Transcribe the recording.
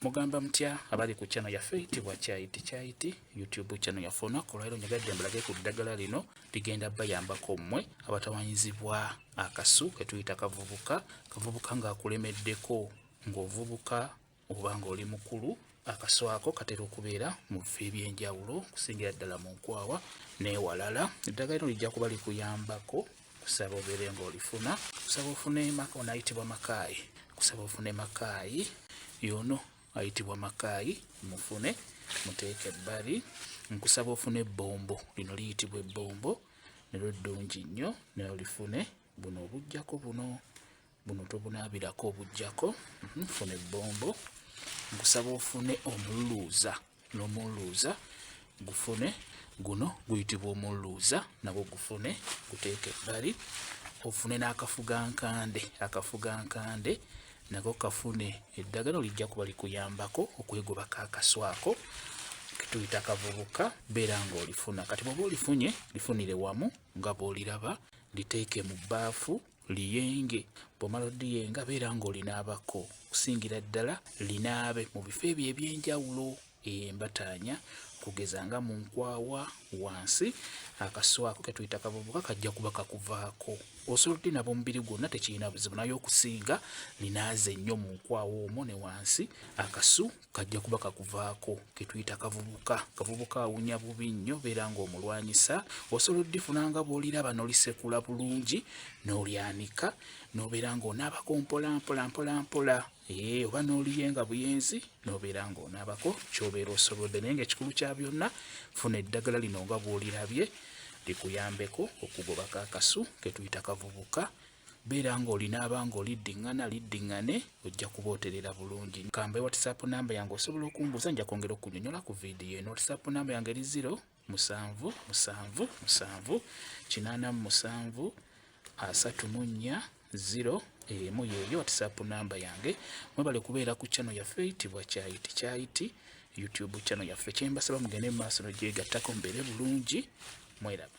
Mugamba mutya abali ku channel yaffe eyitibwa Kyaiti YouTube channel yaffe olunaku olwaleero njagadde mbalage ku ddagala lino ligenda bayambako mmwe abatawanyizibwa akasu ke tuyita kavubuka ng'akulemeddeko ng'ovubuka oba ng'oli mukulu. Akasu ako katera okubeera mu bifo eby'enjawulo okusingira ddala mu nkwawa n'ewalala. Eddagala lino lijja kuba likuyambako kusaba obeere ng'olifuna, kusaba ofune onayitibwa makaayi, kusaba ofune makaayi yono ayitibwa makaayi mufune muteeke ebbali. Nkusaba ofune ebbombo, lino liyitibwa ebbombo nalyo ddungi nnyo nayo lifune. Buno obujjako buno tobunaabirako obujjako, funa ebbombo. Nkusaba ofune omululuuza, n'omululuuza gufune, guno guyitibwa omululuuza nagwo gufune guteeke ebbali. Ofune n'akafugankande nako kafune. Eddagala lijja kuba likuyambako okwegobako akasu ako ketuyita kavubuka, beera ng'olifuna. Kati bw'oba olifunye lifunire wamu nga bw'oliraba, liteeke mu bbaafu liyenge. Bw'omala odiyenga beera ng'olinaabako, okusingira ddala linaabe mu bifo ebyo eby'enjawulo embataanya kugeza nga mu nkwawa wansi. Akasu ako ketuyita kavubuka kajja kuba kakuvaako. Osolodde nabo omubiri gwonna tekirina buzibu, naye okusinga linaaze nnyo mu nkwawa omwo ne wansi. Akasu kajja kuba kakuvaako ketuyita kavubuka. Kavubuka awunya bubi nnyo, beera ng'omulwanyisa. Osolodde funanga bw'oliraba n'olisekula bulungi n'olyanika n'obeera ng'onaabako mpola oba n'oliyenga buyenzi n'obeera ng'onaabako ky'obeera osolodde. Naye ng'ekikulu kya byonna, funa eddagala lino nga bw'olirabye likuyambeko okugobako akasu ketuyita kavubuka. Beera ng'olinaaba ng'oliddiŋŋane ojja kuba oterera bulungi. Kamba WhatsApp namba yange osobola okumbuuza, nja kwongera okunyonyola ku viidiyo eno. WhatsApp namba yange eri 0777873401 yeeyo WhatsApp namba yange. Mwebale kubeera ku channel yaffe eyitibwa Kyaiti YouTube channel yaffe. Kyembasaba mugende mu maaso n'ogyegattako mubeere bulungi. Mweraba.